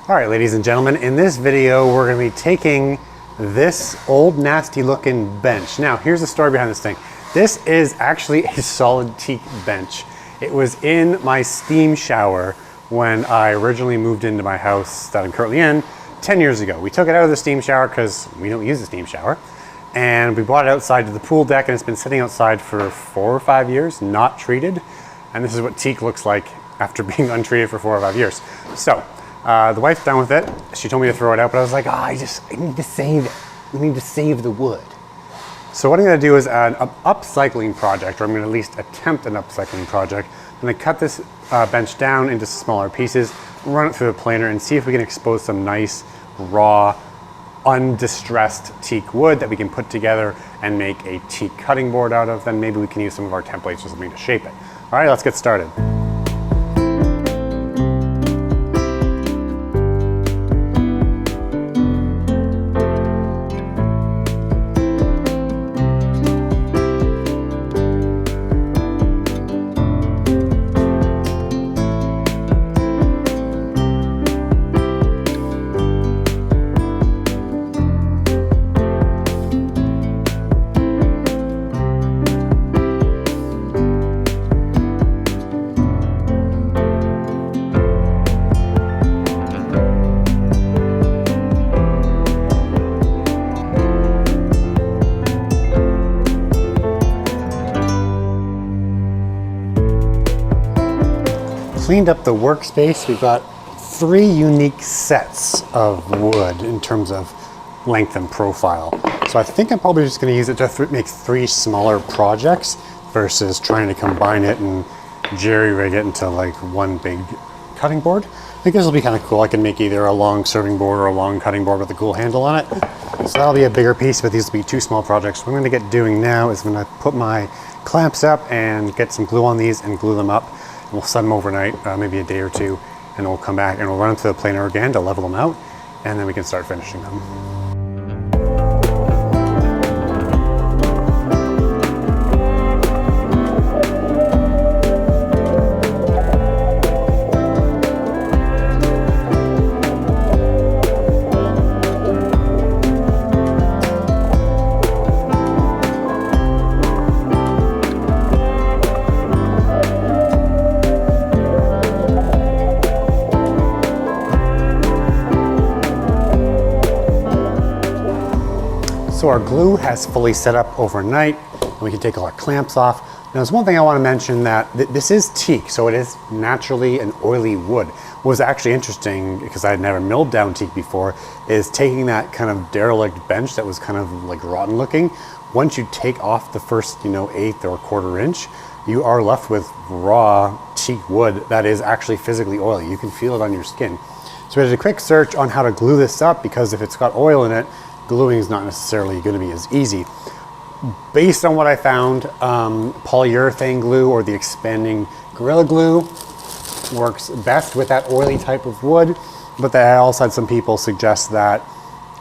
All right, ladies and gentlemen, in this video, we're gonna be taking this old nasty looking bench. Now, here's the story behind this thing. This is actually a solid teak bench. It was in my steam shower when I originally moved into my house that I'm currently in 10 years ago. We took it out of the steam shower because we don't use the steam shower. And we brought it outside to the pool deck, and it's been sitting outside for 4 or 5 years, not treated. And this is what teak looks like after being untreated for 4 or 5 years. So, the wife's done with it. She told me to throw it out, but I was like, I need to save it. We need to save the wood. So what I'm gonna do is an upcycling project, or I'm gonna at least attempt an upcycling project. I'm gonna cut this bench down into smaller pieces, run it through the planer, and see if we can expose some nice, raw, undistressed teak wood that we can put together and make a teak cutting board out of. Then maybe we can use some of our templates or something to shape it. All right, let's get started. Cleaned up the workspace. We've got 3 unique sets of wood in terms of length and profile. So I think I'm probably just going to use it to make 3 smaller projects versus trying to combine it and jerry-rig it into like one big cutting board. I think this will be kind of cool. I can make either a long serving board or a long cutting board with a cool handle on it. So that'll be a bigger piece, but these will be 2 small projects. What I'm going to get doing now is I'm going to put my clamps up and get some glue on these and glue them up. We'll set them overnight, maybe a day or 2, and we'll come back and we'll run them to the planer again to level them out, and then we can start finishing them. So our glue has fully set up overnight, and we can take all our clamps off. Now there's one thing I want to mention, that this is teak, so it is naturally an oily wood. What was actually interesting, because I had never milled down teak before, is taking that kind of derelict bench that was kind of like rotten looking. Once you take off the first, 1/8 or 1/4 inch, you are left with raw teak wood that is actually physically oily. You can feel it on your skin. So we did a quick search on how to glue this up, because if it's got oil in it, gluing is not necessarily going to be as easy. Based on what I found, polyurethane glue or the expanding Gorilla Glue works best with that oily type of wood, but I also had some people suggest that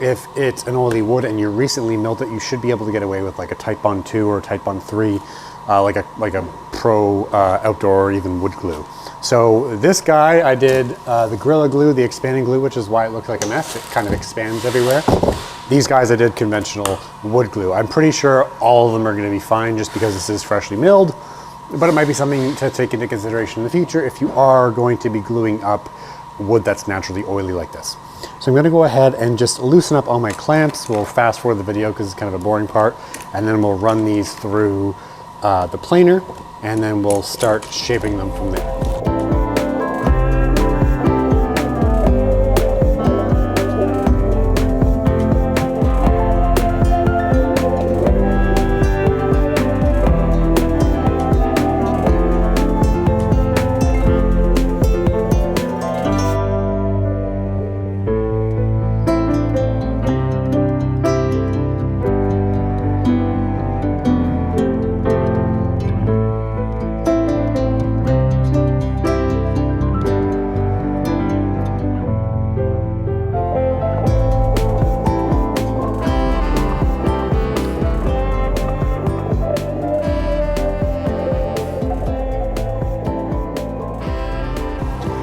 if it's an oily wood and you recently milled it, you should be able to get away with like a Type Bond 2 or Type Bond 3, like a pro outdoor or even wood glue. So this guy, I did the Gorilla Glue, the expanding glue, which is why it looks like a mess. It kind of expands everywhere. These guys I did conventional wood glue. I'm pretty sure all of them are going to be fine just because this is freshly milled, but it might be something to take into consideration in the future if you are going to be gluing up wood that's naturally oily like this. So I'm going to go ahead and just loosen up all my clamps. We'll fast forward the video because it's kind of a boring part, and then we'll run these through the planer, and then we'll start shaping them from there.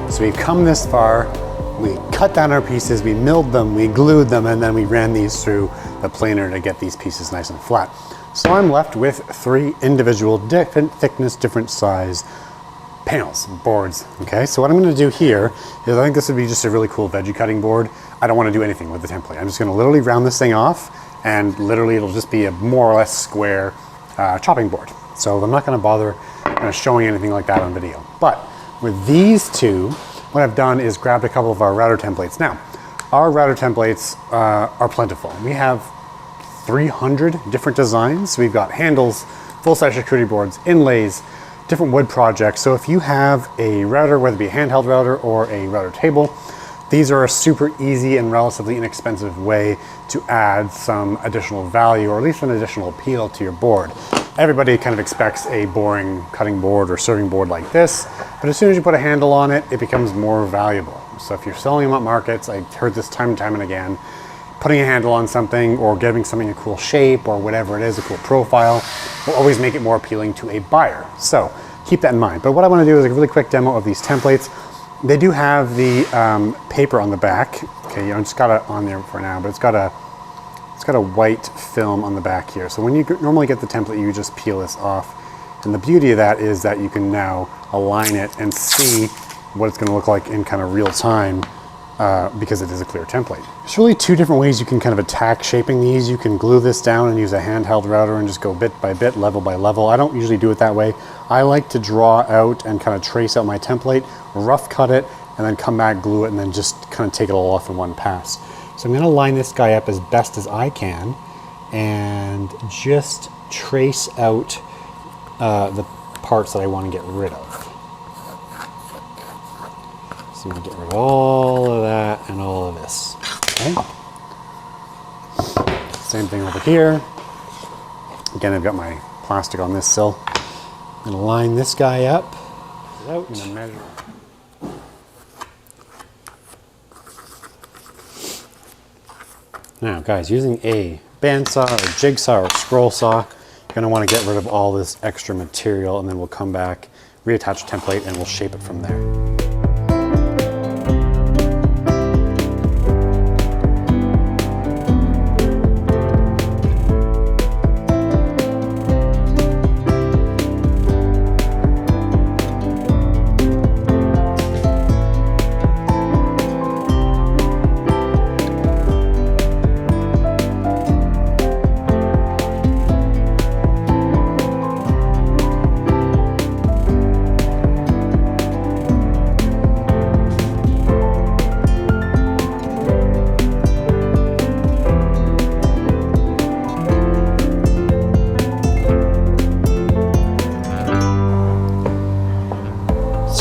So we've come this far. We cut down our pieces, we milled them, we glued them, and then we ran these through the planer to get these pieces nice and flat. So I'm left with 3 individual different thickness, different size panels, boards. Okay, so what I'm going to do here is I think this would be just a really cool veggie cutting board. I don't want to do anything with the template. I'm just going to literally round this thing off, and literally it'll just be a more or less square chopping board. So I'm not going to bother showing anything like that on video. But with these two, what I've done is grabbed a couple of our router templates. Now, our router templates are plentiful. We have 300 different designs. We've got handles, full-size charcuterie boards, inlays, different wood projects. So if you have a router, whether it be a handheld router or a router table, these are a super easy and relatively inexpensive way to add some additional value, or at least an additional appeal to your board. Everybody kind of expects a boring cutting board or serving board like this, but as soon as you put a handle on it, it becomes more valuable. So if you're selling them at markets, I've heard this time and time and again, putting a handle on something or giving something a cool shape or whatever it is, a cool profile, will always make it more appealing to a buyer. So keep that in mind. But what I want to do is a really quick demo of these templates. They do have the paper on the back. Okay, I just got it on there for now, but it's got a white film on the back here. So when you normally get the template, you just peel this off. And the beauty of that is that you can now align it and see what it's going to look like in kind of real time. Because it is a clear template. There's really 2 different ways you can kind of attack shaping these. You can glue this down and use a handheld router and just go bit by bit, level by level. I don't usually do it that way. I like to draw out and kind of trace out my template, rough cut it, and then come back, glue it, and then just kind of take it all off in one pass. So I'm going to line this guy up as best as I can and just trace out the parts that I want to get rid of. So I'm going to get rid of all of that and all of this. Okay. Same thing over here. Again, I've got my plastic on this sill. I'm going to line this guy up. I'm going to measure. Now, guys, using a bandsaw or jigsaw or scroll saw, you're going to want to get rid of all this extra material, and then we'll come back, reattach the template, and we'll shape it from there.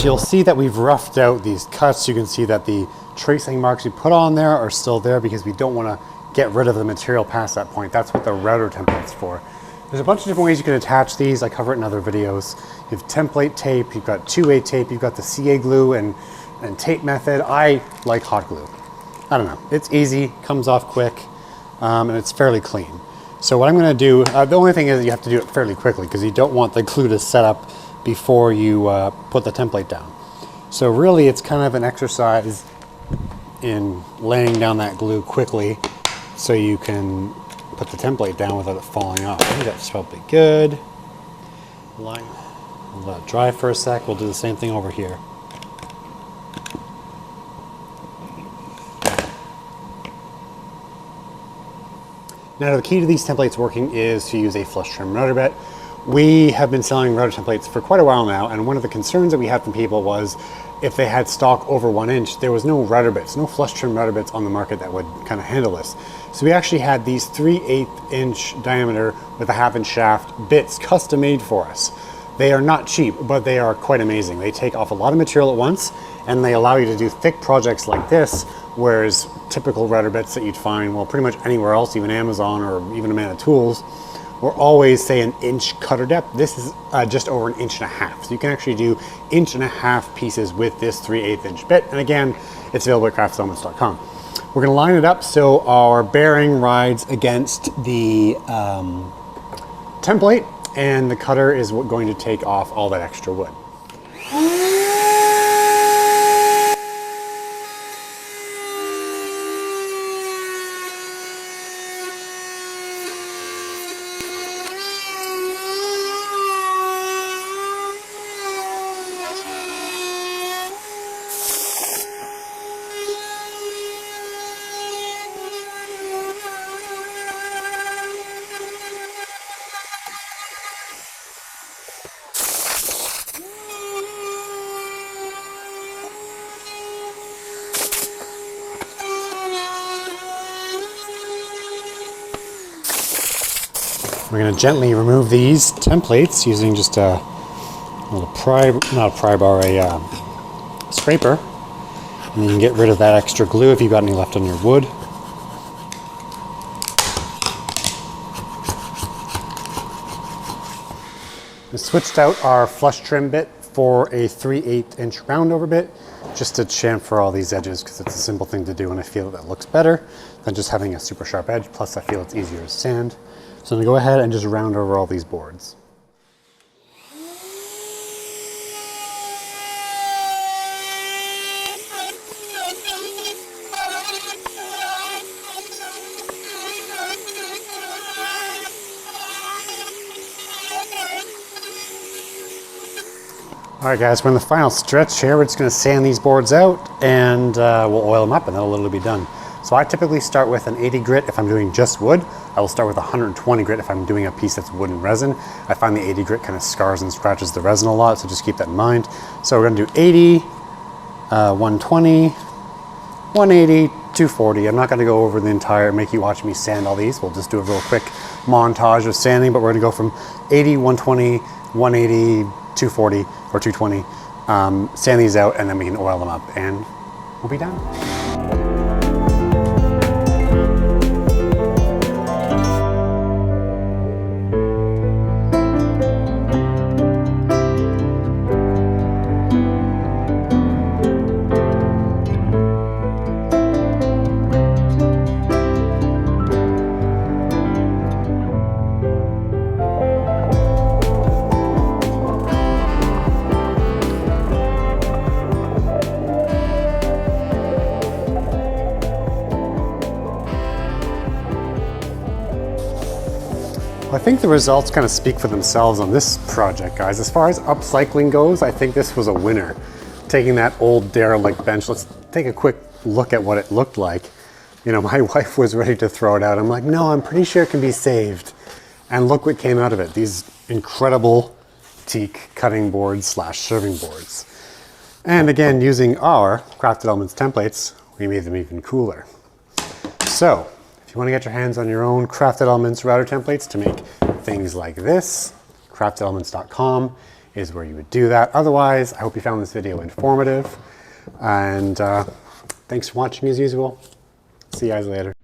You'll see that we've roughed out these cuts. You can see that the tracing marks we put on there are still there because we don't want to get rid of the material past that point. That's what the router template's for. There's a bunch of different ways you can attach these. I cover it in other videos. You have template tape, you've got 2A tape, you've got the CA glue and tape method. I like hot glue. I don't know, it's easy, comes off quick, and it's fairly clean. So what I'm going to do, the only thing is you have to do it fairly quickly because you don't want the glue to set up before you put the template down. So really it's kind of an exercise in laying down that glue quickly so you can put the template down without it falling off. I think that's probably good. We'll let it dry for a sec. We'll do the same thing over here. Now the key to these templates working is to use a flush trim router bit. We have been selling router templates for quite a while now, and one of the concerns that we had from people was if they had stock over 1 inch, there was no router bits, no flush trim router bits on the market that would kind of handle this. So we actually had these 3/8 inch diameter with a 1/2 inch shaft bits custom made for us. They are not cheap, but they are quite amazing. They take off a lot of material at once, and they allow you to do thick projects like this, whereas typical router bits that you'd find, well, pretty much anywhere else, even Amazon or even Amanda Tools, were always say 1 inch cutter depth. This is just over 1.5 inches. So you can actually do 1.5 inch pieces with this 3/8 inch bit. And again, it's available at craftsettlements.com. We're gonna line it up so our bearing rides against the template, and the cutter is going to take off all that extra wood. We're going to gently remove these templates using just a little not a pry bar, a scraper. And you can get rid of that extra glue if you've got any left on your wood. We switched out our flush trim bit for a 3/8 inch roundover bit, just to chamfer all these edges, because it's a simple thing to do and I feel that looks better than just having a super sharp edge. Plus I feel it's easier to sand. So I'm gonna go ahead and just round over all these boards. All right guys, we're in the final stretch here. We're just gonna sand these boards out and we'll oil them up and that'll literally be done. So I typically start with an 80 grit if I'm doing just wood. I will start with 120 grit if I'm doing a piece that's wood and resin. I find the 80 grit kind of scars and scratches the resin a lot, so just keep that in mind. So we're gonna do 80, 120, 180, 240. I'm not gonna go over the entire, make you watch me sand all these. We'll just do a real quick montage of sanding, but we're gonna go from 80, 120, 180, 240 or 220, sand these out, and then we can oil them up and we'll be done. I think the results kind of speak for themselves on this project, guys. As far as upcycling goes, I think this was a winner. Taking that old derelict bench, let's take a quick look at what it looked like. You know, my wife was ready to throw it out. I'm like, no, I'm pretty sure it can be saved. And look what came out of it. These incredible teak cutting boards slash serving boards. And again, using our Crafted Elements templates, we made them even cooler. So, if you want to get your hands on your own Crafted Elements router templates to make things like this, craftedelements.com is where you would do that. Otherwise, I hope you found this video informative. And thanks for watching as usual. See you guys later.